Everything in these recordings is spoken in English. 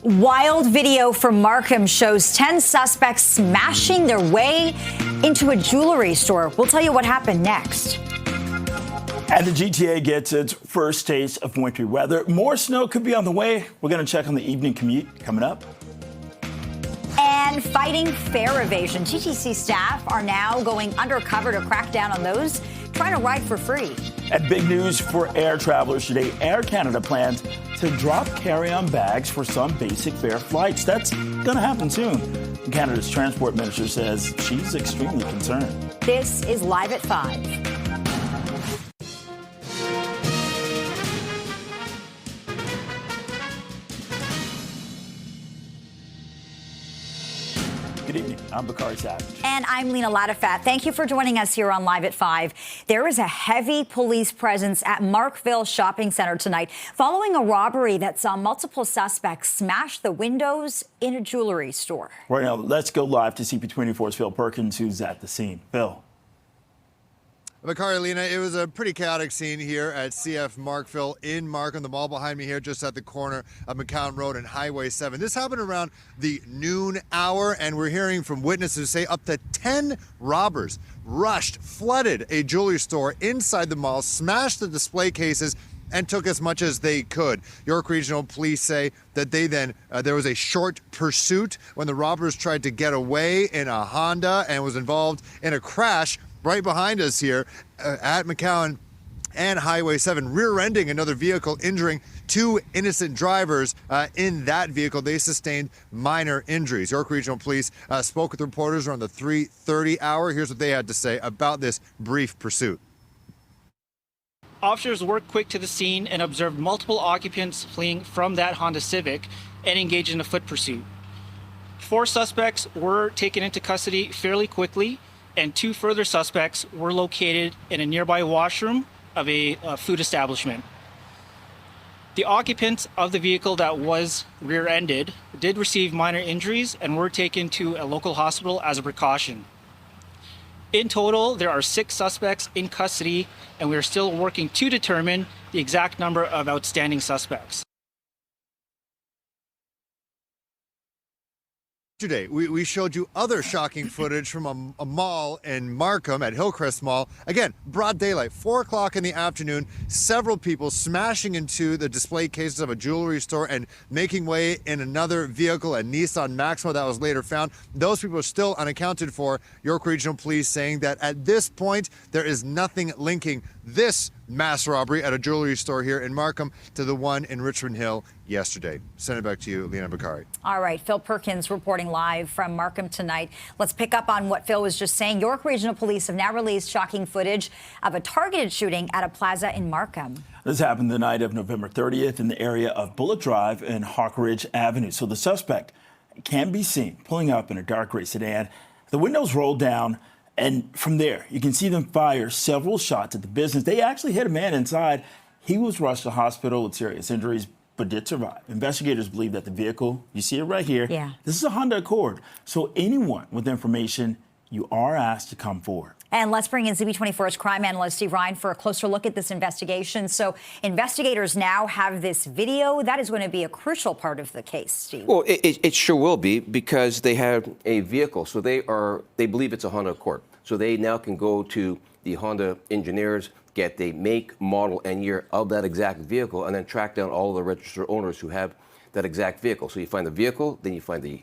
Wild video from Markham shows 10 suspects smashing their way into a jewelry store. We'll tell you what happened next. And the GTA gets its first taste of wintry weather. More snow could be on the way. We're going to check on the evening commute coming up. And fighting fare evasion. TTC staff are now going undercover to crack down on those trying to ride for free. And big news for air travelers today. Air Canada plans to drop carry-on bags for some basic fare flights. That's going to happen soon. Canada's transport minister says she's extremely concerned. This is Live at 5. Good evening. I'm Bakari Savage. And I'm Lena Latifat. Thank you for joining us here on Live at 5. There is a heavy police presence at Markville Shopping Center tonight following a robbery that saw multiple suspects smash the windows in a jewelry store. Right now, let's go live to CP24's Phil Perkins, who's at the scene. Phil. Bakari, Lena, it was a pretty chaotic scene here at CF Markville in Markham. The mall behind me here, just at the corner of McCown Road and Highway 7. This happened around the noon hour, and we're hearing from witnesses who say up to 10 robbers rushed, flooded a jewelry store inside the mall, smashed the display cases, and took as much as they could. York Regional Police say that they then, there was a short pursuit when the robbers tried to get away in a Honda and was involved in a crash right behind us here at McCown and Highway 7, rear-ending another vehicle, injuring two innocent drivers in that vehicle. They sustained minor injuries. York Regional Police spoke with reporters around the 3:30 hour. Here's what they had to say about this brief pursuit. Officers worked quick to the scene and observed multiple occupants fleeing from that Honda Civic and engaged in a foot pursuit. 4 suspects were taken into custody fairly quickly, and 2 further suspects were located in a nearby washroom of a food establishment. The occupants of the vehicle that was rear-ended did receive minor injuries and were taken to a local hospital as a precaution. In total, there are 6 suspects in custody, and we are still working to determine the exact number of outstanding suspects. Yesterday, we showed you other shocking footage from a mall in Markham at Hillcrest Mall. Again, broad daylight, 4 o'clock in the afternoon, several people smashing into the display cases of a jewelry store and making way in another vehicle, a Nissan Maxima that was later found. Those people are still unaccounted for. York Regional Police saying that at this point, there is nothing linking this mass robbery at a jewelry store here in Markham to the one in Richmond Hill yesterday. Send it back to you, Lena Bakari. All right, Phil Perkins reporting live from Markham tonight. Let's pick up on what Phil was just saying. York Regional Police have now released shocking footage of a targeted shooting at a plaza in Markham. This happened the night of November 30th in the area of Bullet Drive and Hawk Ridge Avenue. So the suspect can be seen pulling up in a dark gray sedan. The windows rolled down, and from there, you can see them fire several shots at the business. They actually hit a man inside. He was rushed to hospital with serious injuries, but did survive. Investigators believe that the vehicle, you see it right here, this is a Honda Accord. So anyone with information, you are asked to come forward. And let's bring in CP24's crime analyst Steve Ryan for a closer look at this investigation. So investigators now have this video. That is going to be a crucial part of the case, Steve. Well, it sure will be, because they have a vehicle. So they believe it's a Honda Accord. So they now can go to the Honda engineers, get the make, model, and year of that exact vehicle, and then track down all of the registered owners who have that exact vehicle. So you find the vehicle, then you find the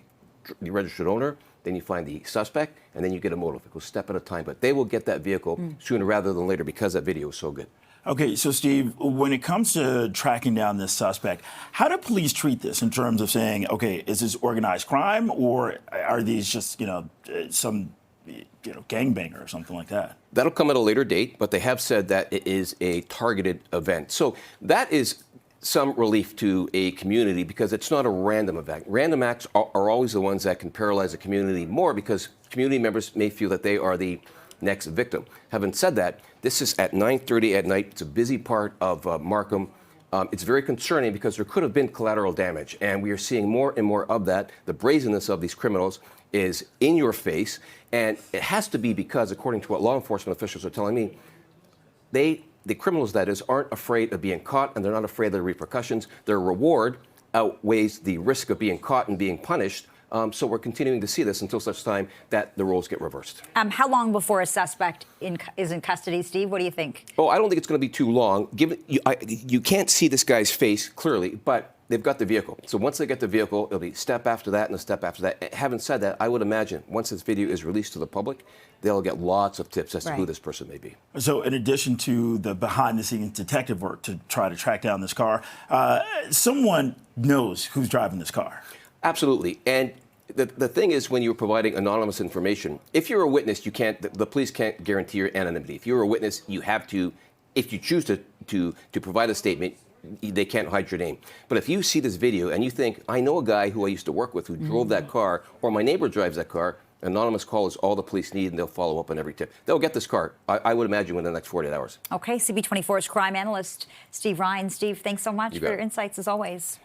registered owner, then you find the suspect, and then you get a motive. It goes step at a time. But they will get that vehicle sooner rather than later because that video is so good. Okay, so Steve, when it comes to tracking down this suspect, how do police treat this in terms of saying, okay, is this organized crime, or are these just, some gangbanger or something like that? That'll come at a later date, but they have said that it is a targeted event. So that is some relief to a community, because it's not a random event. Random acts are always the ones that can paralyze a community more, because community members may feel that they are the next victim. Having said that, this is at 9:30 at night. It's a busy part of Markham. It's very concerning because there could have been collateral damage, and we are seeing more and more of that. The brazenness of these criminals is in your face, and it has to be because, according to what law enforcement officials are telling me, the criminals, that is, aren't afraid of being caught, and they're not afraid of the repercussions. Their reward outweighs the risk of being caught and being punished. So we're continuing to see this until such time that the roles get reversed. How long before a suspect is in custody, Steve? What do you think? Oh, I don't think it's going to be too long. You can't see this guy's face clearly, but they've got the vehicle. So once they get the vehicle, it'll be step after that and a step after that. Having said that, I would imagine once this video is released to the public, they'll get lots of tips as to who this person may be. So in addition to the behind-the-scenes detective work to try to track down this car, someone knows who's driving this car. Absolutely. And the thing is, when you're providing anonymous information, if you're a witness, the police can't guarantee your anonymity. If you're a witness, you have to, if you choose to provide a statement, they can't hide your name. But if you see this video and you think, I know a guy who I used to work with who drove that car, or my neighbor drives that car, anonymous call is all the police need, and they'll follow up on every tip. They'll get this car, I would imagine, within the next 48 hours. Okay, CP24's crime analyst, Steve Ryan. Steve, thanks so much for your insights, as always.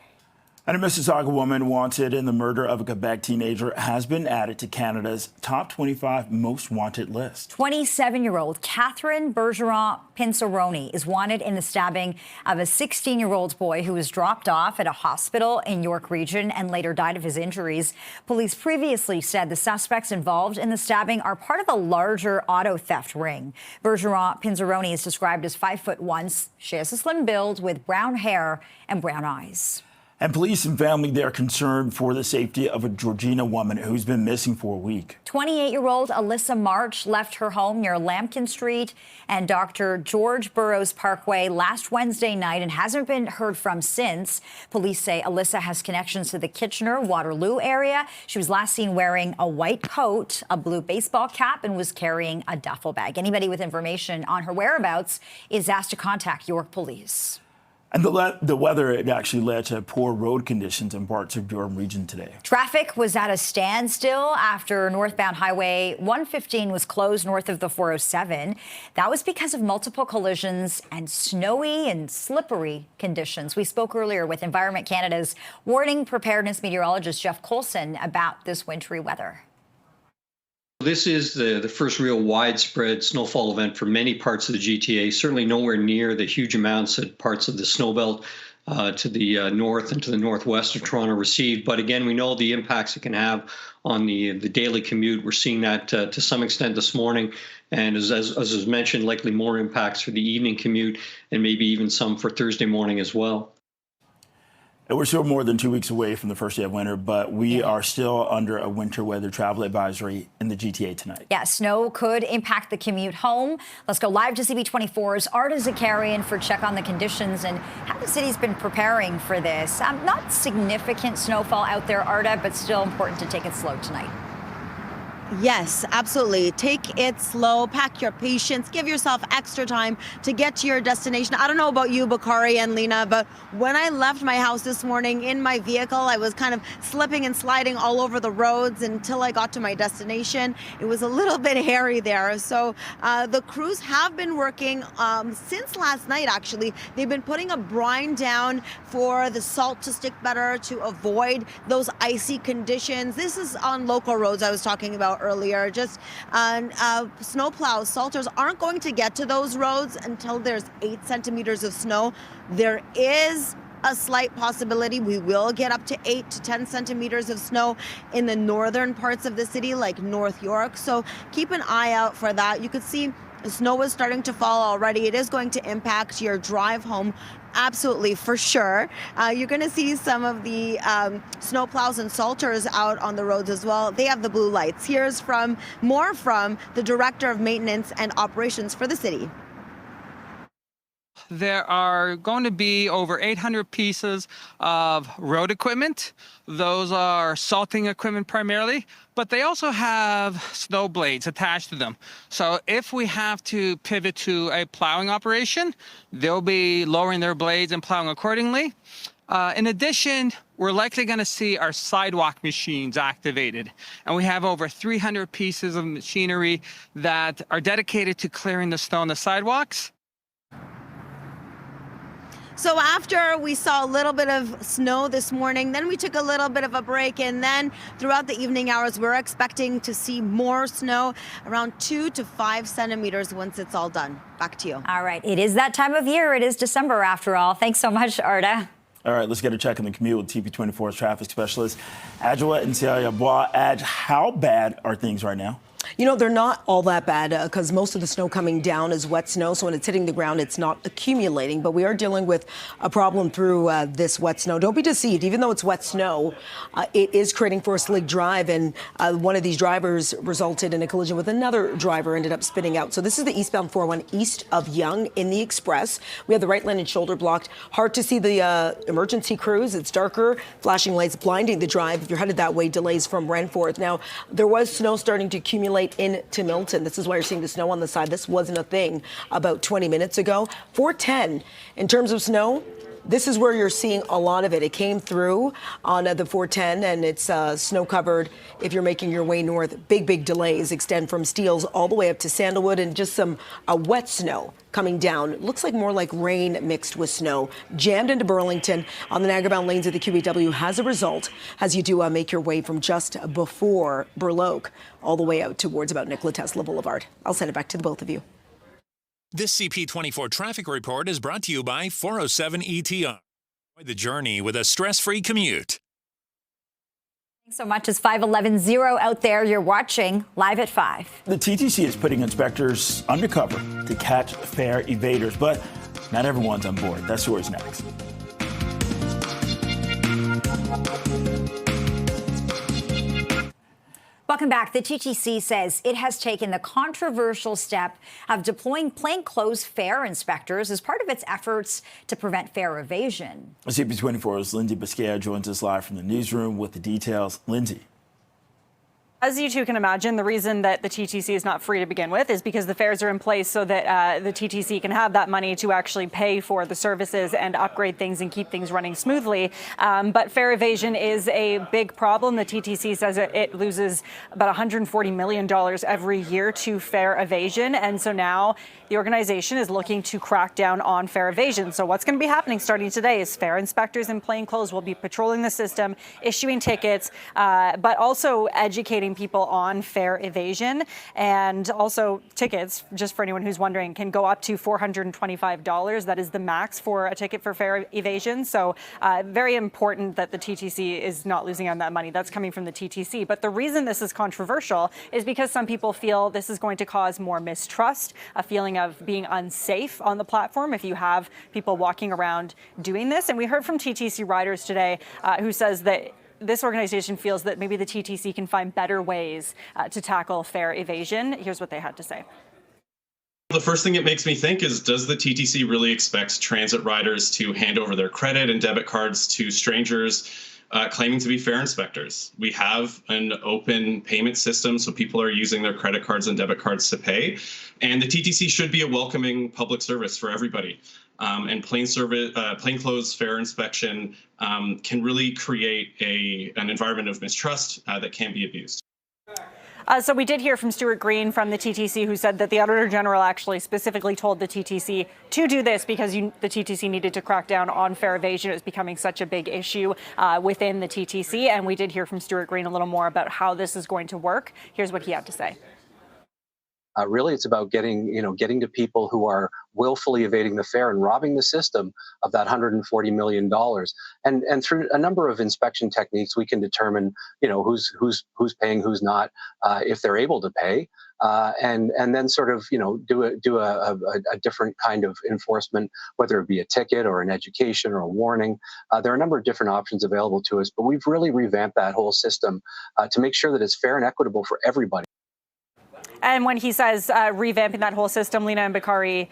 And a Mississauga woman wanted in the murder of a Quebec teenager has been added to Canada's top 25 most wanted list. 27-year-old Catherine Bergeron Pinceroni is wanted in the stabbing of a 16-year-old boy who was dropped off at a hospital in York Region and later died of his injuries. Police previously said the suspects involved in the stabbing are part of a larger auto theft ring. Bergeron Pinceroni is described as 5'1". She has a slim build with brown hair and brown eyes. And police and family, they're concerned for the safety of a Georgina woman who's been missing for a week. 28-year-old Alyssa March left her home near Lambkin Street and Dr. George Burroughs Parkway last Wednesday night and hasn't been heard from since. Police say Alyssa has connections to the Kitchener-Waterloo area. She was last seen wearing a white coat, a blue baseball cap, and was carrying a duffel bag. Anybody with information on her whereabouts is asked to contact York Police. And the weather, it actually led to poor road conditions in parts of Durham Region today. Traffic was at a standstill after northbound Highway 115 was closed north of the 407. That was because of multiple collisions and snowy and slippery conditions. We spoke earlier with Environment Canada's warning preparedness meteorologist Jeff Coulson about this wintry weather. This is the first real widespread snowfall event for many parts of the GTA, certainly nowhere near the huge amounts that parts of the snowbelt to the north and to the northwest of Toronto received. But again, we know the impacts it can have on the daily commute. We're seeing that to some extent this morning. And as was mentioned, likely more impacts for the evening commute and maybe even some for Thursday morning as well. And we're still more than 2 weeks away from the first day of winter, but we are still under a winter weather travel advisory in the GTA tonight. Yeah, snow could impact the commute home. Let's go live to CP24's Arda Zakarian for check on the conditions and how the city's been preparing for this. Not significant snowfall out there, Arda, but still important to take it slow tonight. Yes, absolutely. Take it slow, pack your patience, give yourself extra time to get to your destination. I don't know about you, Bakari and Lena, but when I left my house this morning in my vehicle, I was kind of slipping and sliding all over the roads until I got to my destination. It was a little bit hairy there. So the crews have been working since last night, actually. They've been putting a brine down for the salt to stick better to avoid those icy conditions. This is on local roads I was talking about earlier. Just snow plows, salters aren't going to get to those roads until there's 8 centimeters of snow. There is a slight possibility we will get up to 8 to 10 centimeters of snow in the northern parts of the city, like North York. So keep an eye out for that. You could see the snow is starting to fall already. It is going to impact your drive home. Absolutely, for sure. You're going to see some of the snow plows and salters out on the roads as well. They have the blue lights. Here's more from the Director of Maintenance and Operations for the city. There are going to be over 800 pieces of road equipment. Those are salting equipment primarily, but they also have snow blades attached to them. So if we have to pivot to a plowing operation, they'll be lowering their blades and plowing accordingly. In addition, we're likely going to see our sidewalk machines activated. And we have over 300 pieces of machinery that are dedicated to clearing the snow on the sidewalks. So after we saw a little bit of snow this morning, then we took a little bit of a break, and then throughout the evening hours, we're expecting to see more snow, around 2 to 5 centimeters once it's all done. Back to you. All right. It is that time of year. It is December, after all. Thanks so much, Arda. All right, let's get a check on the commute with CP24's traffic specialist, Adjoa and Bois. Adj, how bad are things right now? You know, they're not all that bad because most of the snow coming down is wet snow. So when it's hitting the ground, it's not accumulating. But we are dealing with a problem through this wet snow. Don't be deceived. Even though it's wet snow, it is creating for a slick drive. And one of these drivers resulted in a collision with another driver, ended up spinning out. So this is the eastbound 401 east of Yonge in the Express. We have the right lane and shoulder blocked. Hard to see the emergency crews. It's darker. Flashing lights blinding the drive. If you're headed that way, delays from Renforth. Now, there was snow starting to accumulate into Milton. This is why you're seeing the snow on the side. This wasn't a thing about 20 minutes ago. 410, in terms of snow, this is where you're seeing a lot of it. It came through on the 410, and it's snow covered. If you're making your way north, big delays extend from Steeles all the way up to Sandalwood, and just some wet snow coming down. Looks like more like rain mixed with snow. Jammed into Burlington on the Niagara-bound lanes of the QEW as a result, as you do make your way from just before Burloak all the way out towards about Nikola Tesla Boulevard. I'll send it back to the both of you. This CP24 traffic report is brought to you by 407 ETR. Enjoy the journey with a stress-free commute. Thanks so much. It's 5:11 out there. You're watching Live at 5. The TTC is putting inspectors undercover to catch fare evaders, but not everyone's on board. That story's next. Welcome back. The TTC says it has taken the controversial step of deploying plainclothes fare inspectors as part of its efforts to prevent fare evasion. CP24's Lindsay Biscaya joins us live from the newsroom with the details. Lindsay. As you two can imagine, the reason that the TTC is not free to begin with is because the fares are in place so that the TTC can have that money to actually pay for the services and upgrade things and keep things running smoothly. But fare evasion is a big problem. The TTC says it loses about $140 million every year to fare evasion. And so now the organization is looking to crack down on fare evasion. So what's going to be happening starting today is fare inspectors in plainclothes will be patrolling the system, issuing tickets, but also educating people on fare evasion. And also tickets, just for anyone who's wondering, can go up to $425. That is the max for a ticket for fare evasion. So very important that the TTC is not losing on that money. That's coming from the TTC. But the reason this is controversial is because some people feel this is going to cause more mistrust, a feeling of being unsafe on the platform if you have people walking around doing this. And we heard from TTC riders today who says that this organization feels that maybe the TTC can find better ways to tackle fare evasion. Here's what they had to say. The first thing it makes me think is, does the TTC really expect transit riders to hand over their credit and debit cards to strangers claiming to be fare inspectors? We have an open payment system, so people are using their credit cards and debit cards to pay. And the TTC should be a welcoming public service for everybody. And plainclothes fare inspection can really create an environment of mistrust that can be abused. So we did hear from Stuart Green from the TTC, who said that the Auditor General actually specifically told the TTC to do this because the TTC needed to crack down on fare evasion. It was becoming such a big issue within the TTC. And we did hear from Stuart Green a little more about how this is going to work. Here's what he had to say. Really, it's about getting to people who are willfully evading the fare and robbing the system of that $140 million. And through a number of inspection techniques, we can determine, who's paying, who's not, if they're able to pay, and then sort of, do a different kind of enforcement, whether it be a ticket or an education or a warning. There are a number of different options available to us, but we've really revamped that whole system to make sure that it's fair and equitable for everybody. And when he says revamping that whole system, Lena and Bakari,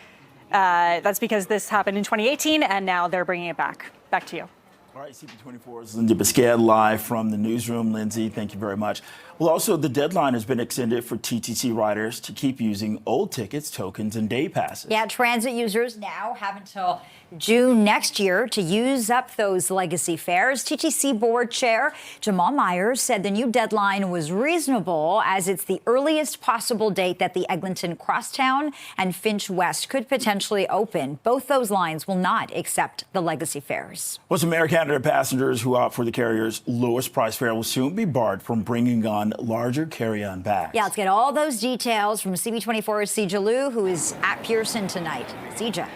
that's because this happened in 2018, and now they're bringing it back. Back to you. All right, CP24's Lindsay Biscaya live from the newsroom. Lindsay, thank you very much. Well, also, the deadline has been extended for TTC riders to keep using old tickets, tokens, and day passes. Yeah, transit users now have until June next year to use up those legacy fares. TTC Board Chair Jamal Myers said the new deadline was reasonable as it's the earliest possible date that the Eglinton Crosstown and Finch West could potentially open. Both those lines will not accept the legacy fares. Well, some Air Canada passengers who opt for the carrier's lowest price fare will soon be barred from bringing on larger carry-on bags. Yeah, let's get all those details from CP24's Sija Liu, who is at Pearson tonight. Sija.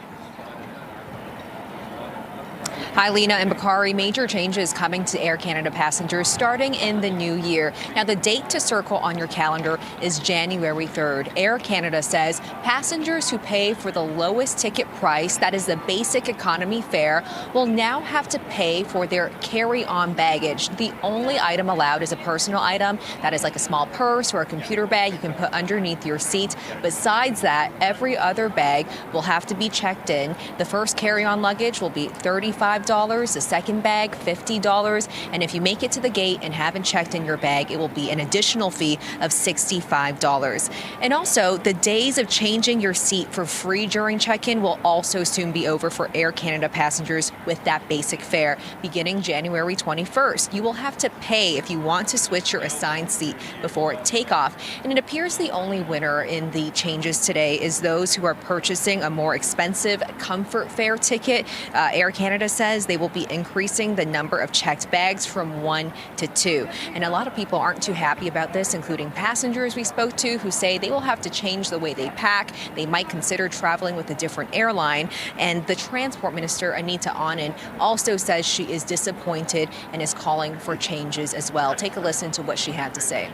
Hi, Lena and Bakari. Major changes coming to Air Canada passengers starting in the new year. Now, the date to circle on your calendar is January 3rd. Air Canada says passengers who pay for the lowest ticket price, that is the basic economy fare, will now have to pay for their carry-on baggage. The only item allowed is a personal item. That is like a small purse or a computer bag you can put underneath your seat. Besides that, every other bag will have to be checked in. The first carry-on luggage will be $35. The second bag, $50. And if you make it to the gate and haven't checked in your bag, it will be an additional fee of $65. And also, the days of changing your seat for free during check-in will also soon be over for Air Canada passengers with that basic fare. Beginning January 21st, you will have to pay if you want to switch your assigned seat before takeoff. And it appears the only winner in the changes today is those who are purchasing a more expensive comfort fare ticket. Air Canada says they will be increasing the number of checked bags from 1 to 2. And a lot of people aren't too happy about this, including passengers we spoke to who say they will have to change the way they pack. They might consider traveling with a different airline. And the Transport Minister, Anita Anand, also says she is disappointed and is calling for changes as well. Take a listen to what she had to say.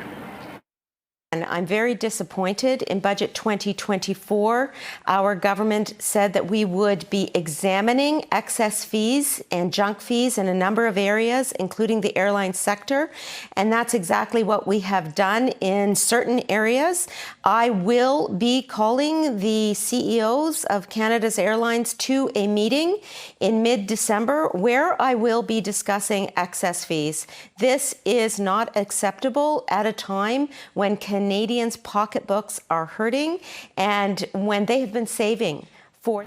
And I'm very disappointed. In Budget 2024, our government said that we would be examining excess fees and junk fees in a number of areas, including the airline sector. And that's exactly what we have done in certain areas. I will be calling the CEOs of Canada's airlines to a meeting in mid-December where I will be discussing excess fees. This is not acceptable at a time when Canadians' pocketbooks are hurting and when they have been saving for...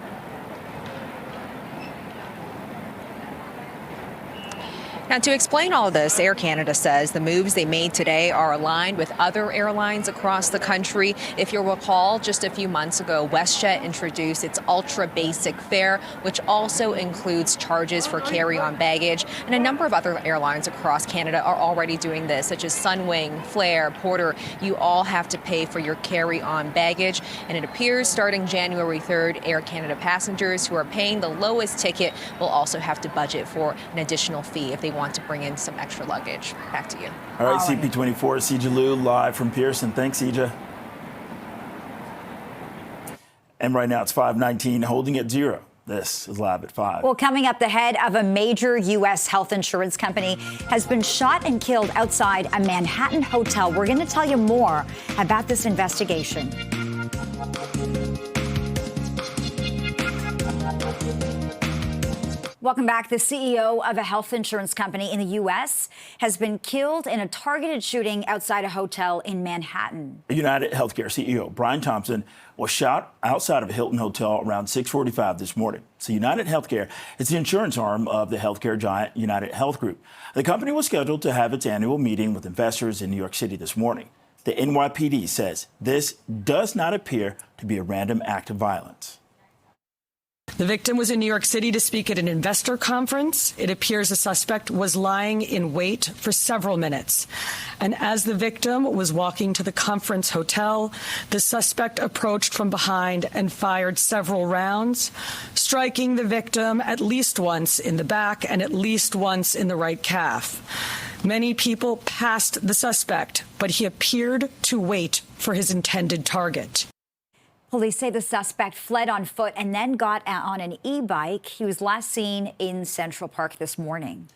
Now, to explain all of this, Air Canada says the moves they made today are aligned with other airlines across the country. If you'll recall, just a few months ago, WestJet introduced its ultra basic fare, which also includes charges for carry-on baggage. And a number of other airlines across Canada are already doing this, such as Sunwing, Flair, Porter. You all have to pay for your carry-on baggage. And it appears starting January 3rd, Air Canada passengers who are paying the lowest ticket will also have to budget for an additional fee if they want to bring in some extra luggage. Back to you. All right, CP24, Sija Liu, live from Pearson. Thanks, Sija. And right now it's 5:19, holding at 0. This is Live at 5. Well, coming up, the head of a major U.S. health insurance company has been shot and killed outside a Manhattan hotel. We're going to tell you more about this investigation. Welcome back. The CEO of a health insurance company in the U.S. has been killed in a targeted shooting outside a hotel in Manhattan. United Healthcare CEO Brian Thompson was shot outside of a Hilton hotel around 6:45 this morning. So United Healthcare is the insurance arm of the healthcare giant United Health Group. The company was scheduled to have its annual meeting with investors in New York City this morning. The NYPD says this does not appear to be a random act of violence. The victim was in New York City to speak at an investor conference. It appears the suspect was lying in wait for several minutes. And as the victim was walking to the conference hotel, the suspect approached from behind and fired several rounds, striking the victim at least once in the back and at least once in the right calf. Many people passed the suspect, but he appeared to wait for his intended target. Police say the suspect fled on foot and then got on an e-bike. He was last seen in Central Park this morning.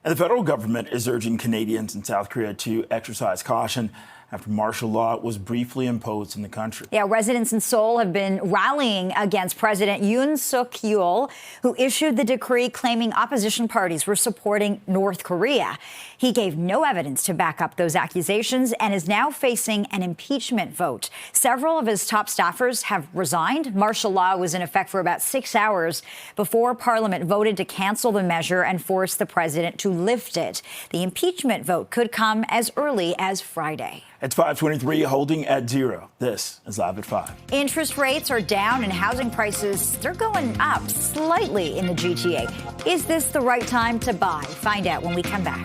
And the federal government is urging Canadians in South Korea to exercise caution after martial law was briefly imposed in the country. Yeah, residents in Seoul have been rallying against President Yoon Suk-yeol, who issued the decree claiming opposition parties were supporting North Korea. He gave no evidence to back up those accusations and is now facing an impeachment vote. Several of his top staffers have resigned. Martial law was in effect for about 6 hours before Parliament voted to cancel the measure and force the president to lift it. The impeachment vote could come as early as Friday. It's 5:23, holding at 0. This is Live at 5. Interest rates are down and housing prices, they're going up slightly in the GTA. Is this the right time to buy? Find out when we come back.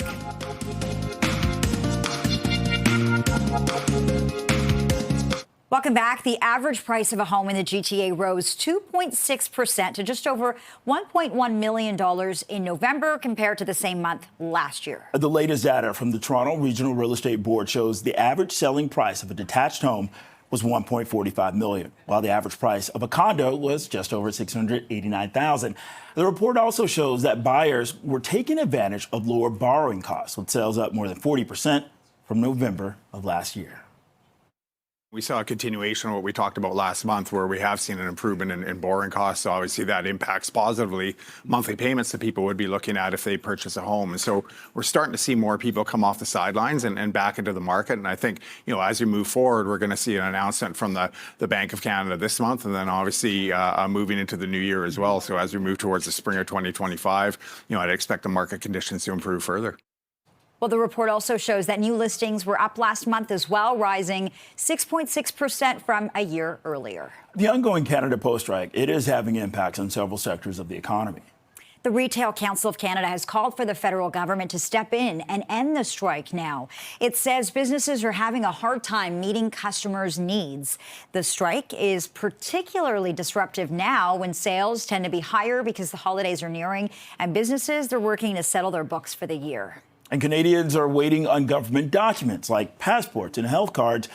Welcome back. The average price of a home in the GTA rose 2.6% to just over $1.1 million in November compared to the same month last year. The latest data from the Toronto Regional Real Estate Board shows the average selling price of a detached home was $1.45 million, while the average price of a condo was just over $689,000. The report also shows that buyers were taking advantage of lower borrowing costs, with sales up more than 40% from November of last year. We saw a continuation of what we talked about last month, where we have seen an improvement in borrowing costs. So obviously that impacts positively monthly payments that people would be looking at if they purchase a home. And so we're starting to see more people come off the sidelines and back into the market. And I think, as we move forward, we're going to see an announcement from the Bank of Canada this month, and then obviously moving into the new year as well. So as we move towards the spring of 2025, I'd expect the market conditions to improve further. Well, the report also shows that new listings were up last month as well, rising 6.6% from a year earlier. The ongoing Canada Post strike, it is having impacts on several sectors of the economy. The Retail Council of Canada has called for the federal government to step in and end the strike now. It says businesses are having a hard time meeting customers' needs. The strike is particularly disruptive now when sales tend to be higher because the holidays are nearing, and businesses, they're working to settle their books for the year. And Canadians are waiting on government documents like passports and health cards.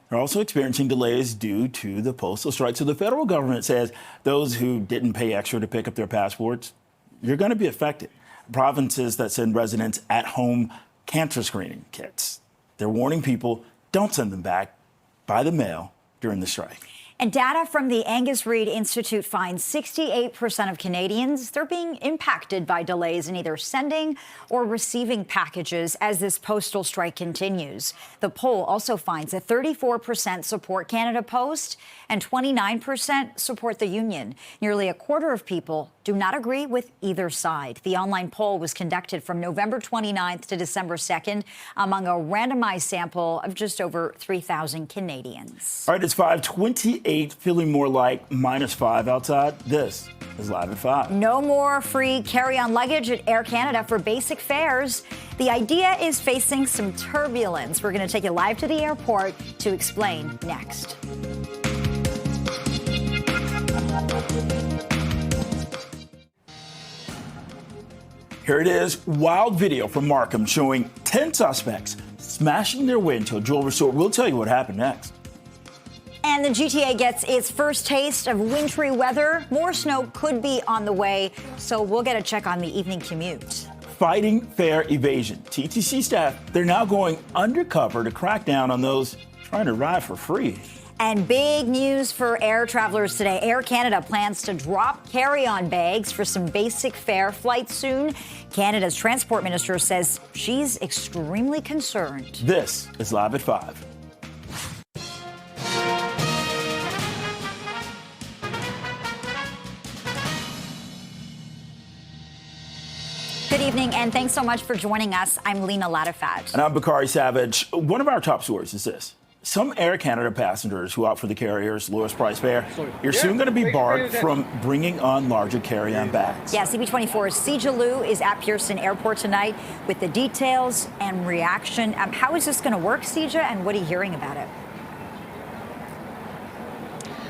They're also experiencing delays due to the postal strike. So the federal government says those who didn't pay extra to pick up their passports, you're going to be affected. Provinces that send residents at-home cancer screening kits, they're warning people, don't send them back by the mail during the strike. And data from the Angus Reid Institute finds 68% of Canadians, they're being impacted by delays in either sending or receiving packages as this postal strike continues. The poll also finds that 34% support Canada Post and 29% support the union. Nearly a quarter of people do not agree with either side. The online poll was conducted from November 29th to December 2nd among a randomized sample of just over 3,000 Canadians. All right, it's 5:28, feeling more like -5 outside. This is Live at 5. No more free carry-on luggage at Air Canada for basic fares. The idea is facing some turbulence. We're going to take you live to the airport to explain next. Here it is, wild video from Markham showing 10 suspects smashing their way into a jewelry store. We'll tell you what happened next. And the GTA gets its first taste of wintry weather. More snow could be on the way, so we'll get a check on the evening commute. Fighting fare evasion. TTC staff, they're now going undercover to crack down on those trying to ride for free. And big news for air travelers today. Air Canada plans to drop carry-on bags for some basic fare flights soon. Canada's transport minister says she's extremely concerned. This is Live at 5. Good evening, and thanks so much for joining us. I'm Lena Latifat. And I'm Bakari Savage. One of our top stories is this. Some Air Canada passengers who opt for the carrier's lowest price fare, you're soon going to be barred from bringing on larger carry-on bags. Yeah, CP24's Sija Liu is at Pearson Airport tonight with the details and reaction. How is this going to work, Sija, and what are you hearing about it?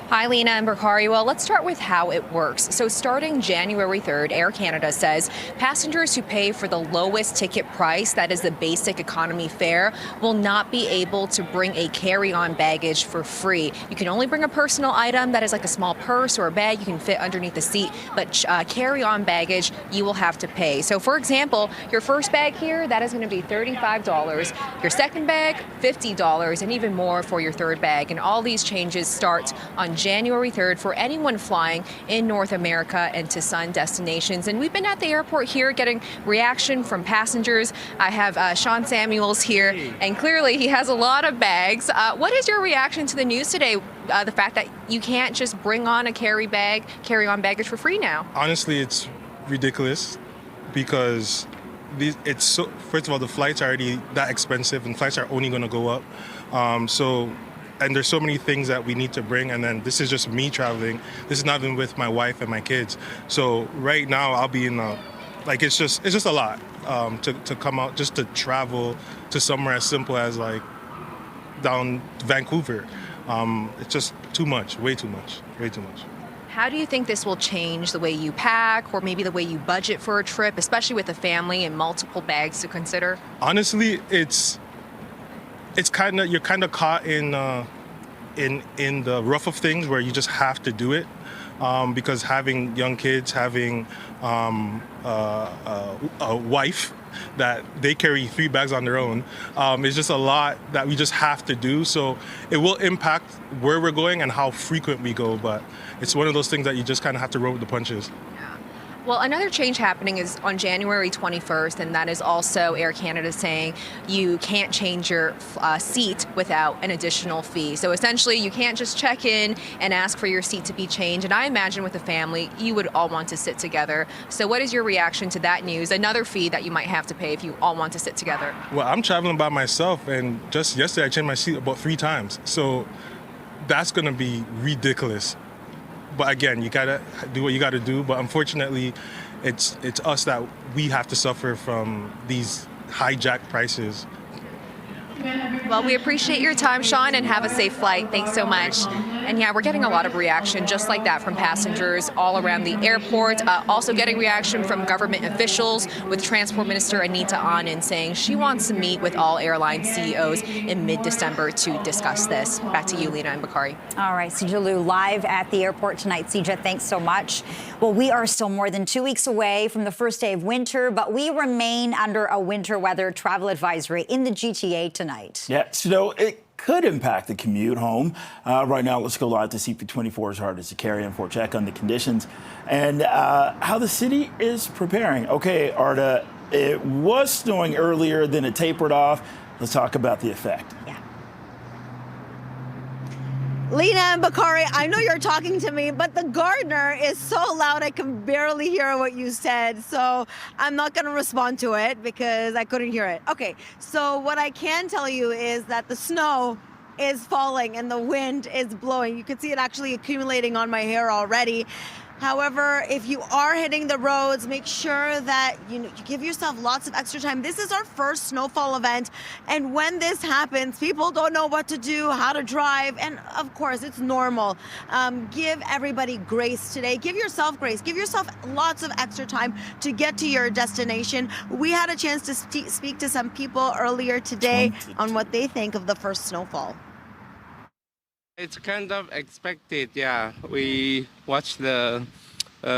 Hi, Lena and Bakari. Well, let's start with how it works. So starting January 3rd, Air Canada says passengers who pay for the lowest ticket price, that is the basic economy fare, will not be able to bring a carry-on baggage for free. You can only bring a personal item that is like a small purse or a bag you can fit underneath the seat, but carry-on baggage you will have to pay. So for example, your first bag here, that is going to be $35. Your second bag, $50, and even more for your third bag. And all these changes start on January 3rd for anyone flying in North America and to sun destinations. And we've been at the airport here getting reaction from passengers. I have Sean Samuels here, and clearly he has a lot of bags. What is your reaction to the news today? The fact that you can't just bring on a carry-on baggage for free now? Honestly, it's ridiculous because first of all, the flights are already that expensive, and flights are only going to go up. And there's so many things that we need to bring, and then this is just me traveling. This is not even with my wife and my kids. So right now I'll be in it's just a lot to come out, just to travel to somewhere as simple as like down Vancouver. It's just too much, way too much. How do you think this will change the way you pack or maybe the way you budget for a trip, especially with a family and multiple bags to consider? Honestly, it's kind of, you're kind of caught in the rough of things where you just have to do it, because having young kids, having a wife that they carry 3 bags on their own, is just a lot that we just have to do. So it will impact where we're going and how frequent we go, but it's one of those things that you just kind of have to roll with the punches. Well, another change happening is on January 21st, and that is also Air Canada saying you can't change your seat without an additional fee. So essentially, you can't just check in and ask for your seat to be changed. And I imagine with a family, you would all want to sit together. So what is your reaction to that news? Another fee that you might have to pay if you all want to sit together. Well, I'm traveling by myself, and just yesterday I changed my seat about 3 times. So that's going to be ridiculous. But again, you gotta do what you gotta do. But unfortunately, it's us that we have to suffer from these hijacked prices. Well, we appreciate your time, Sean, and have a safe flight. Thanks so much. And yeah, we're getting a lot of reaction just like that from passengers all around the airport. Also getting reaction from government officials, with Transport Minister Anita Anand saying she wants to meet with all airline CEOs in mid-December to discuss this. Back to you, Lena and Bakari. All right, Sija Liu, live at the airport tonight. Sija, thanks so much. Well, we are still more than 2 weeks away from the first day of winter, but we remain under a winter weather travel advisory in the GTA tonight. Yeah, so it could impact the commute home. Right now, let's go live to CP24's Arda Zakarian for a check on the conditions and how the city is preparing. Okay, Arda, it was snowing earlier, then it tapered off. Let's talk about the effect. Yeah. Lena and Bakari, I know you're talking to me, but the gardener is so loud I can barely hear what you said. So I'm not going to respond to it because I couldn't hear it. Okay, so what I can tell you is that the snow is falling and the wind is blowing. You can see it actually accumulating on my hair already. However, if you are hitting the roads, make sure that you give yourself lots of extra time. This is our first snowfall event, and when this happens, people don't know what to do, how to drive, and of course, it's normal. Give everybody grace today. Give yourself grace. Give yourself lots of extra time to get to your destination. We had a chance to speak to some people earlier today on what they think of the first snowfall. It's kind of expected, yeah. We watched the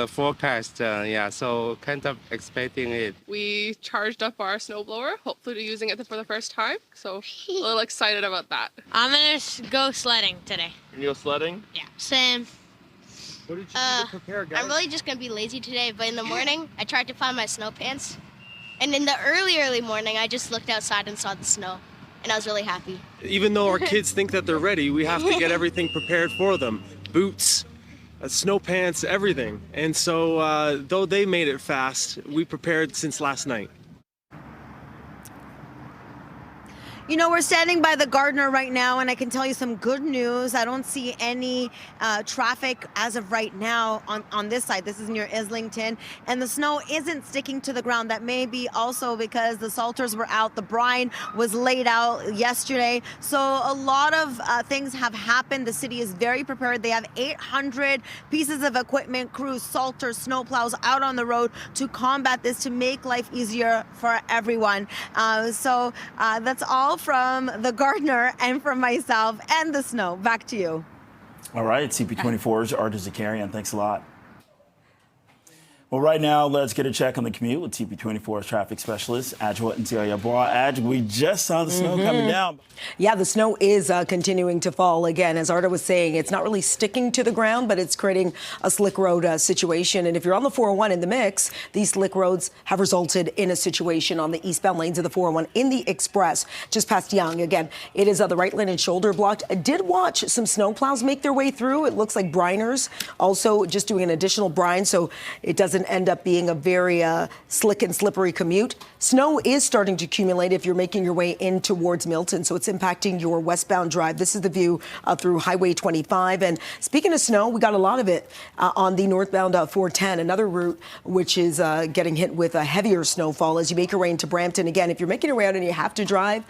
forecast, so kind of expecting it. We charged up our snowblower, hopefully using it for the first time, so a little excited about that. I'm gonna go sledding today. You go sledding? Yeah. Same. What did you do to prepare, guys? I'm really just gonna be lazy today, but in the morning, I tried to find my snow pants. And in the early morning, I just looked outside and saw the snow. And I was really happy. Even though our kids think that they're ready, we have to get everything prepared for them. Boots, snow pants, everything. And so though they made it fast, we prepared since last night. You know, we're standing by the gardener right now, and I can tell you some good news. I don't see any traffic as of right now on this side. This is near Islington, and the snow isn't sticking to the ground. That may be also because the salters were out. The brine was laid out yesterday. So a lot of things have happened. The city is very prepared. They have 800 pieces of equipment, crews, salters, snowplows out on the road to combat this, to make life easier for everyone. So that's all from the gardener and from myself and the snow. Back to you. All right, CP24's Arda Zakarian. Thanks a lot. Well, right now, let's get a check on the commute with CP24's traffic specialist, Adjoa Ntiyayaboa. We just saw the snow coming down. Yeah, the snow is continuing to fall again. As Arda was saying, it's not really sticking to the ground, but it's creating a slick road situation. And if you're on the 401 in the mix, these slick roads have resulted in a situation on the eastbound lanes of the 401 in the Express, just past Yonge. Again, it is the right lane and shoulder blocked. I did watch some snowplows make their way through. It looks like Briners also just doing an additional brine, so it doesn't doesn't end up being a very slick and slippery commute. Snow is starting to accumulate if you're making your way in towards Milton, so it's impacting your westbound drive. This is the view through Highway 25. And speaking of snow, we got a lot of it on the northbound 410, another route which is getting hit with a heavier snowfall as you make your way into Brampton. Again, if you're making your way out and you have to drive,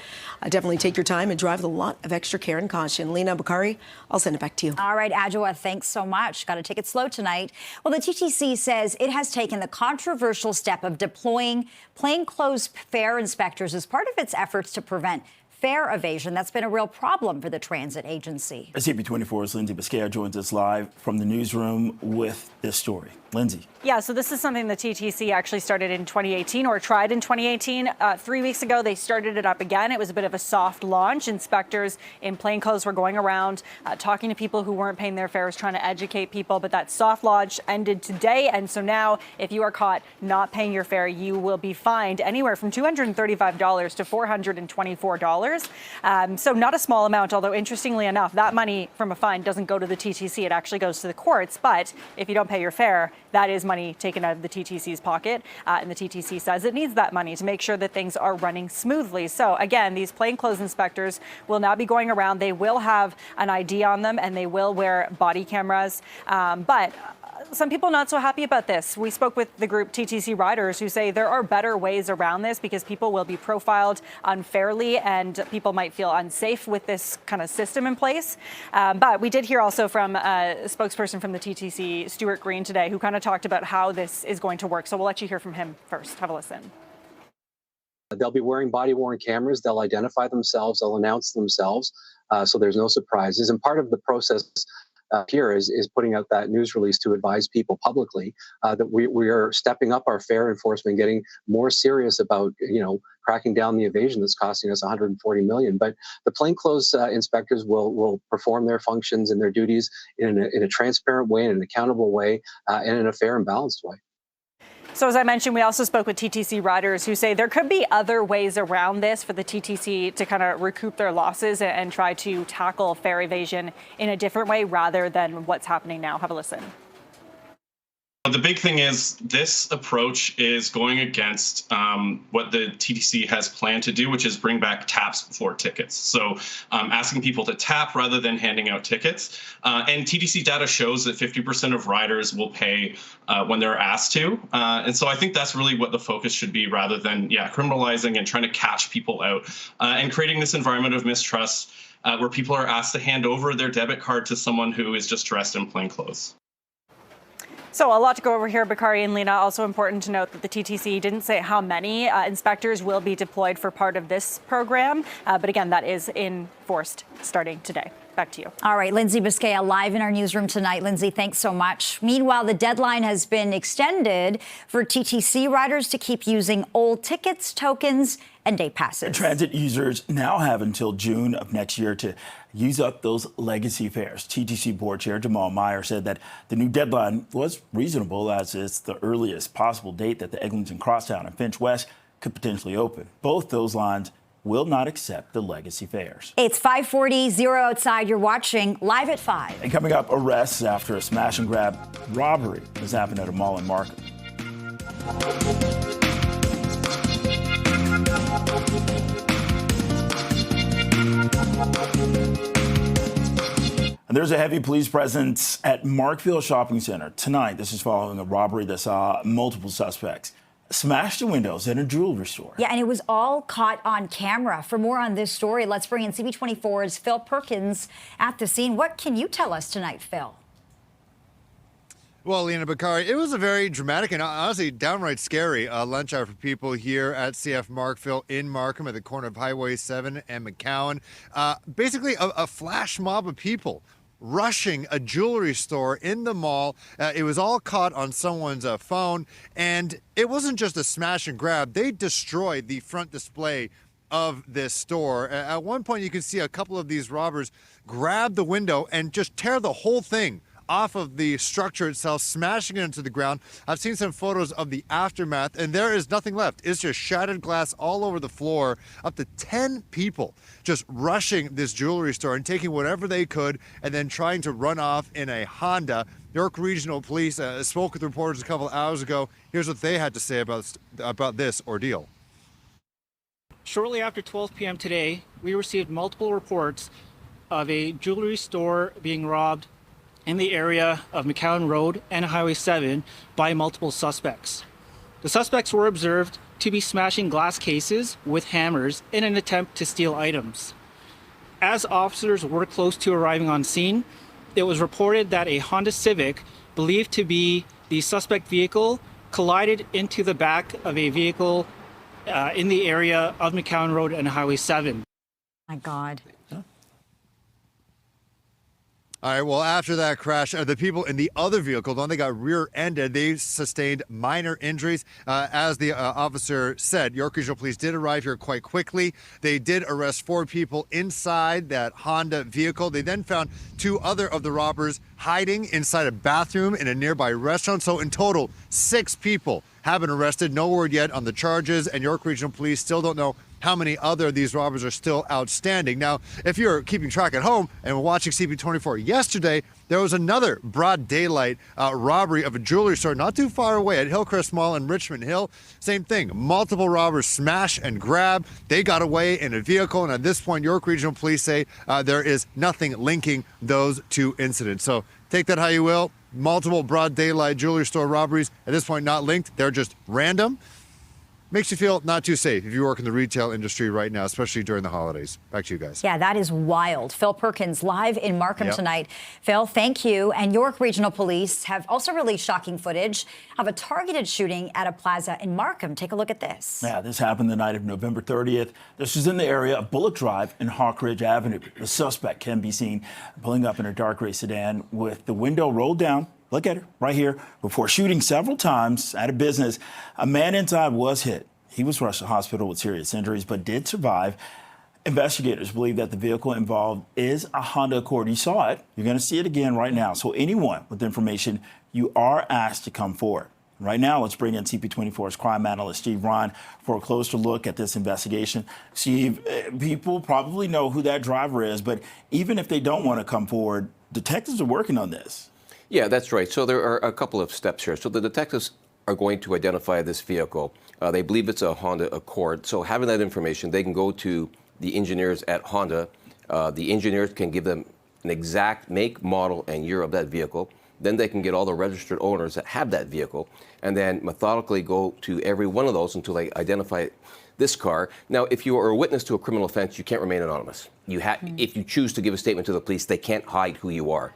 definitely take your time and drive with a lot of extra care and caution. Lena Bakari, I'll send it back to you. All right, Adjoa, thanks so much. Got to take it slow tonight. Well, the TTC says it has taken the controversial step of deploying plainclothes fare inspectors as part of its efforts to prevent fare evasion. That's been a real problem for the transit agency. CP24's Lindsay Biscaya joins us live from the newsroom with this story. Lindsay. Yeah, so this is something the TTC actually started in 2018 or tried in 2018. 3 weeks ago, they started it up again. It was a bit of a soft launch. Inspectors in plainclothes were going around talking to people who weren't paying their fares, trying to educate people. But that soft launch ended today. And so now if you are caught not paying your fare, you will be fined anywhere from $235 to $424. So not a small amount, although interestingly enough, that money from a fine doesn't go to the TTC. It actually goes to the courts. But if you don't pay your fare, that is money taken out of the TTC's pocket. And the TTC says it needs that money to make sure that things are running smoothly. So again, these plainclothes inspectors will now be going around. They will have an ID on them and they will wear body cameras. But some people not so happy about this. We spoke with the group TTC Riders who say there are better ways around this because people will be profiled unfairly and people might feel unsafe with this kind of system in place. But we did hear also from a spokesperson from the TTC, Stuart Green, today, who kind of talked about how this is going to work. So we'll let you hear from him first. Have a listen. They'll be wearing body-worn cameras. They'll identify themselves. They'll announce themselves. So there's no surprises. And part of the process here is putting out that news release to advise people publicly that we are stepping up our fare enforcement, getting more serious about, cracking down the evasion that's costing us $140 million. But the plainclothes inspectors will perform their functions and their duties in a transparent way, in an accountable way, and in a fair and balanced way. So as I mentioned, we also spoke with TTC riders who say there could be other ways around this for the TTC to kind of recoup their losses and try to tackle fare evasion in a different way rather than what's happening now. Have a listen. The big thing is this approach is going against what the TTC has planned to do, which is bring back taps before tickets. So asking people to tap rather than handing out tickets. And TTC data shows that 50% of riders will pay when they're asked to. And so I think that's really what the focus should be rather than, criminalizing and trying to catch people out and creating this environment of mistrust where people are asked to hand over their debit card to someone who is just dressed in plain clothes. So a lot to go over here, Bakari and Lena. Also important to note that the TTC didn't say how many inspectors will be deployed for part of this program. But again, that is enforced starting today. Back to you. All right, Lindsay Biscaya live in our newsroom tonight. Lindsay, thanks so much. Meanwhile, the deadline has been extended for TTC riders to keep using old tickets, tokens, and day passes. Transit users now have until June of next year to use up those legacy fares. TTC Board Chair Jamal Meyer said that the new deadline was reasonable as it's the earliest possible date that the Eglinton Crosstown and Finch West could potentially open. Both those lines will not accept the legacy fares. It's 5:40, 0 outside. You're watching Live at 5. And coming up, arrests after a smash and grab robbery has happened at a mall in Markham. And there's a heavy police presence at Markville Shopping Center tonight. This is following a robbery that saw multiple suspects smash the windows in a jewelry store. Yeah, and it was all caught on camera. For more on this story, let's bring in CP24's Phil Perkins at the scene. What can you tell us tonight, Phil? Well, Lena Bakari, it was a very dramatic and honestly downright scary lunch hour for people here at CF Markville in Markham at the corner of Highway 7 and McCowan. Basically, a flash mob of people rushing a jewelry store in the mall. It was all caught on someone's phone, and it wasn't just a smash and grab. They destroyed the front display of this store. At one point, you can see a couple of these robbers grab the window and just tear the whole thing off of the structure itself, smashing it into the ground. I've seen some photos of the aftermath, and there is nothing left. It's just shattered glass all over the floor. Up to 10 people just rushing this jewelry store and taking whatever they could and then trying to run off in a Honda. York Regional Police spoke with reporters a couple hours ago. Here's what they had to say about this ordeal. Shortly after 12 p.m. today, we received multiple reports of a jewelry store being robbed in the area of McCowan Road and Highway 7 by multiple suspects. The suspects were observed to be smashing glass cases with hammers in an attempt to steal items. As officers were close to arriving on scene, it was reported that a Honda Civic, believed to be the suspect vehicle, collided into the back of a vehicle in the area of McCowan Road and Highway 7. My God. All right, well, after that crash, the people in the other vehicle, the one that got rear-ended, they sustained minor injuries. As the officer said, York Regional Police did arrive here quite quickly. They did arrest 4 people inside that Honda vehicle. They then found 2 other of the robbers hiding inside a bathroom in a nearby restaurant. So in total, 6 people have been arrested. No word yet on the charges, and York Regional Police still don't know how many other of these robbers are still outstanding. Now, if you're keeping track at home and were watching CP24 yesterday, there was another broad daylight robbery of a jewelry store not too far away at Hillcrest Mall in Richmond Hill. Same thing, multiple robbers smash and grab. They got away in a vehicle, and at this point, York Regional Police say there is nothing linking those 2 incidents. So take that how you will. Multiple broad daylight jewelry store robberies, at this point not linked. They're just random. Makes you feel not too safe if you work in the retail industry right now, especially during the holidays. Back to you guys. Yeah, that is wild. Phil Perkins live in Markham tonight. Phil, thank you. And York Regional Police have also released shocking footage of a targeted shooting at a plaza in Markham. Take a look at this. Yeah, this happened the night of November 30th. This was in the area of Bullock Drive and Hawkridge Avenue. The suspect can be seen pulling up in a dark gray sedan with the window rolled down. Look at her right here. Before shooting several times at a business, a man inside was hit. He was rushed to hospital with serious injuries, but did survive. Investigators believe that the vehicle involved is a Honda Accord. You saw it. You're going to see it again right now. So anyone with information, you are asked to come forward. Right now, let's bring in CP24's crime analyst, Steve Ryan, for a closer look at this investigation. Steve, people probably know who that driver is, but even if they don't want to come forward, detectives are working on this. Yeah, that's right. So there are a couple of steps here. So the detectives are going to identify this vehicle. They believe it's a Honda Accord. So having that information, they can go to the engineers at Honda. The engineers can give them an exact make, model, and year of that vehicle. Then they can get all the registered owners that have that vehicle and then methodically go to every one of those until they identify this car. Now, if you are a witness to a criminal offense, you can't remain anonymous. If you choose to give a statement to the police, they can't hide who you are.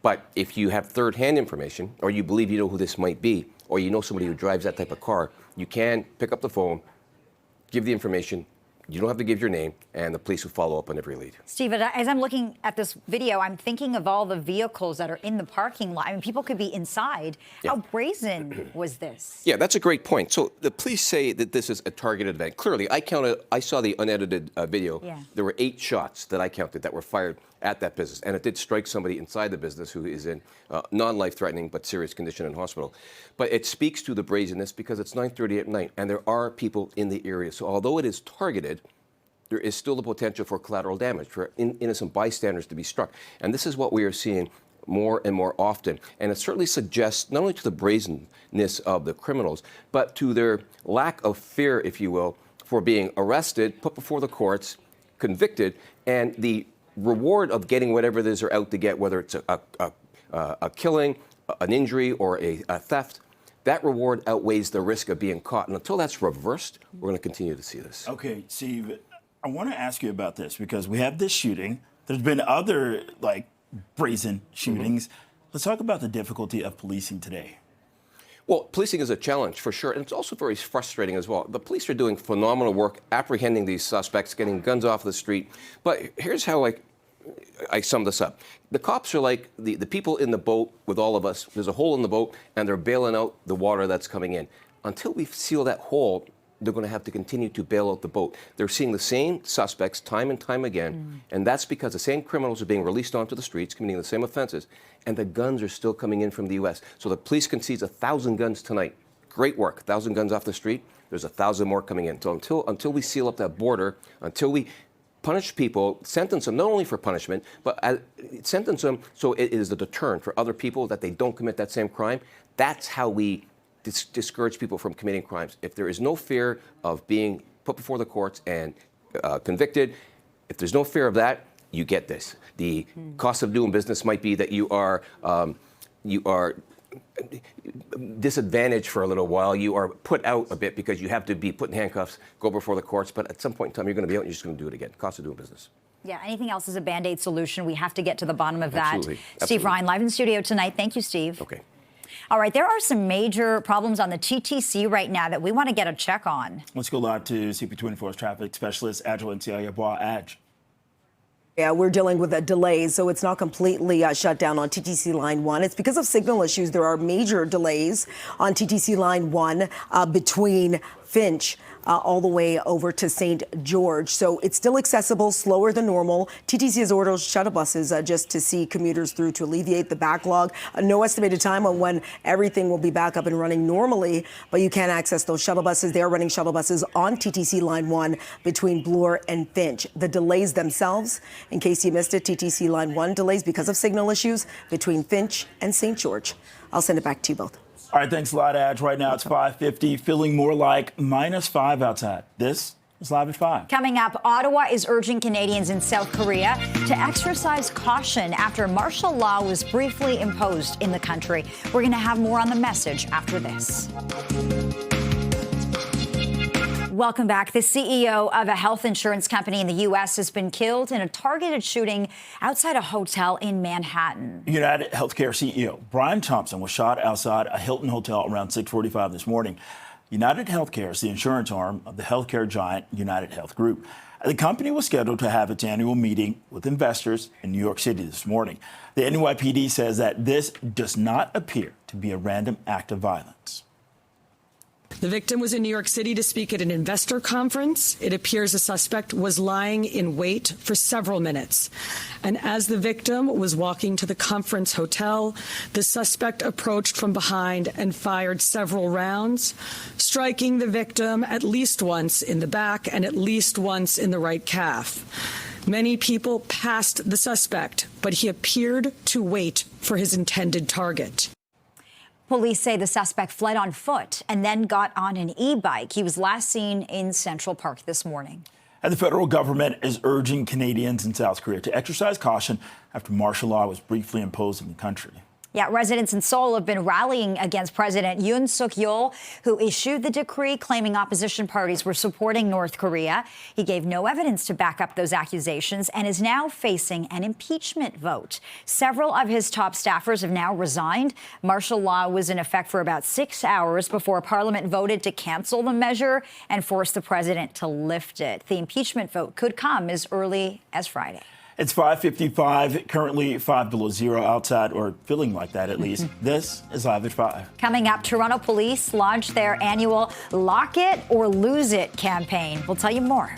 But if you have third-hand information, or you believe you know who this might be, or you know somebody who drives that type of car, you can pick up the phone, give the information. You don't have to give your name, and the police will follow up on every lead. Steve, as I'm looking at this video, I'm thinking of all the vehicles that are in the parking lot. I mean, people could be inside. Yeah. How brazen was this? Yeah, that's a great point. So the police say that this is a targeted event. Clearly, I saw the unedited video. Yeah. There were 8 shots that I counted that were fired at that business, and it did strike somebody inside the business who is in non-life-threatening but serious condition in hospital. But it speaks to the brazenness because it's 9:30 at night, and there are people in the area. So although it is targeted, there is still the potential for collateral damage, for innocent bystanders to be struck. And this is what we are seeing more and more often. And it certainly suggests not only to the brazenness of the criminals, but to their lack of fear, if you will, for being arrested, put before the courts, convicted, and the reward of getting whatever it is they're out to get, whether it's a killing, an injury, or a theft, that reward outweighs the risk of being caught. And until that's reversed, we're going to continue to see this. Okay, Steve, I want to ask you about this because we have this shooting. There's been other, brazen shootings. Let's talk about the difficulty of policing today. Well, policing is a challenge for sure, and it's also very frustrating as well. The police are doing phenomenal work apprehending these suspects, getting guns off the street. But here's how I sum this up. The cops are like the people in the boat with all of us. There's a hole in the boat, and they're bailing out the water that's coming in. Until we seal that hole, they're going to have to continue to bail out the boat. They're seeing the same suspects time and time again, and that's because the same criminals are being released onto the streets, committing the same offenses, and the guns are still coming in from the U.S. So the police can seize 1,000 guns tonight. Great work. 1,000 guns off the street. There's 1,000 more coming in. So until we seal up that border, until we punish people, sentence them not only for punishment, but sentence them so it is a deterrent for other people that they don't commit that same crime. That's how we discourage people from committing crimes. If there is no fear of being put before the courts and convicted, if there's no fear of that, you get this. The cost of doing business might be that you are disadvantaged for a little while. You are put out a bit because you have to be put in handcuffs, go before the courts. But at some point in time, you're going to be out and you're just going to do it again. Cost of doing business. Yeah, anything else is a Band-Aid solution. We have to get to the bottom of that. Absolutely. Steve Ryan, live in studio tonight. Thank you, Steve. Okay. All right, there are some major problems on the TTC right now that we want to get a check on. Let's go live to CP24's traffic specialist, Adjul Nsiah-Yeboah. Adj. Yeah, we're dealing with a delay, so it's not completely shut down on TTC Line 1. It's because of signal issues. There are major delays on TTC Line 1 between Finch all the way over to St. George. So it's still accessible, slower than normal. TTC has ordered shuttle buses just to see commuters through to alleviate the backlog. No estimated time on when everything will be back up and running normally, but you can access those shuttle buses. They are running shuttle buses on TTC Line 1 between Bloor and Finch. The delays themselves, in case you missed it, TTC Line 1 delays because of signal issues between Finch and St. George. I'll send it back to you both. All right, thanks a lot, Adj. Right now it's 5:50, feeling more like -5 outside. This is Live at 5. Coming up, Ottawa is urging Canadians in South Korea to exercise caution after martial law was briefly imposed in the country. We're going to have more on the message after this. Welcome back. The CEO of a health insurance company in the U.S. has been killed in a targeted shooting outside a hotel in Manhattan. United Healthcare CEO Brian Thompson was shot outside a Hilton hotel around 6:45 this morning. United Healthcare is the insurance arm of the healthcare giant United Health Group. The company was scheduled to have its annual meeting with investors in New York City this morning. The NYPD says that this does not appear to be a random act of violence. The victim was in New York City to speak at an investor conference. It appears the suspect was lying in wait for several minutes. And as the victim was walking to the conference hotel, the suspect approached from behind and fired several rounds, striking the victim at least once in the back and at least once in the right calf. Many people passed the suspect, but he appeared to wait for his intended target. Police say the suspect fled on foot and then got on an e-bike. He was last seen in Central Park this morning. And the federal government is urging Canadians in South Korea to exercise caution after martial law was briefly imposed in the country. Yeah, residents in Seoul have been rallying against President Yoon Suk-yeol, who issued the decree claiming opposition parties were supporting North Korea. He gave no evidence to back up those accusations and is now facing an impeachment vote. Several of his top staffers have now resigned. Martial law was in effect for about 6 hours before Parliament voted to cancel the measure and force the president to lift it. The impeachment vote could come as early as Friday. It's 5:55, currently 5 below zero outside, or feeling like that at least. This is Live at 5. Coming up, Toronto police launched their annual Lock It or Lose It campaign. We'll tell you more.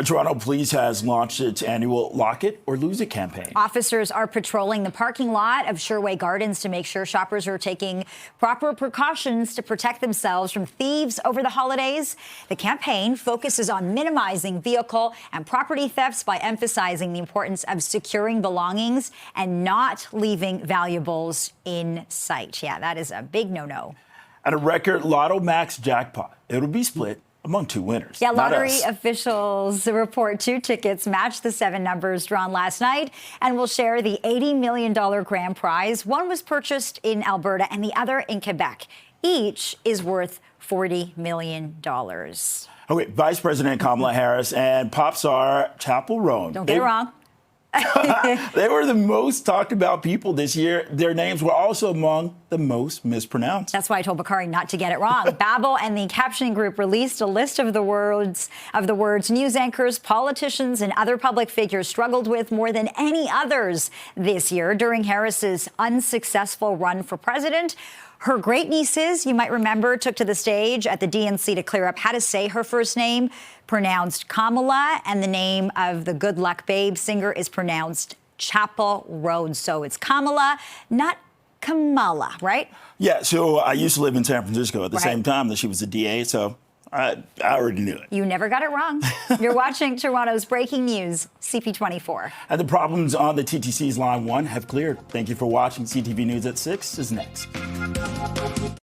Toronto Police has launched its annual Lock It or Lose It campaign. Officers are patrolling the parking lot of Sherway Gardens to make sure shoppers are taking proper precautions to protect themselves from thieves over the holidays. The campaign focuses on minimizing vehicle and property thefts by emphasizing the importance of securing belongings and not leaving valuables in sight. Yeah, that is a big no-no. And a record Lotto Max jackpot. It'll be split among 2 winners. Yeah, lottery officials report 2 tickets matched the 7 numbers drawn last night and will share the $80 million grand prize. One was purchased in Alberta and the other in Quebec. Each is worth $40 million. Okay, Vice President Kamala Harris and pop star Chappell Roan. Don't get it wrong. They were the most talked about people this year. Their names were also among the most mispronounced. That's why I told Bakari not to get it wrong. Babbel and the captioning group released a list of the words news anchors, politicians, and other public figures struggled with more than any others this year during Harris's unsuccessful run for president. Her great nieces, you might remember, took to the stage at the DNC to clear up how to say her first name, pronounced Kamala, and the name of the Good Luck Babe singer is pronounced Chapel Road. So it's Kamala, not Kamala, right? Yeah, so I used to live in San Francisco at the same time that she was a DA, so I already knew it. You never got it wrong. You're watching Toronto's Breaking News, CP24. And the problems on the TTC's Line 1 have cleared. Thank you for watching. CTV News at 6 is next.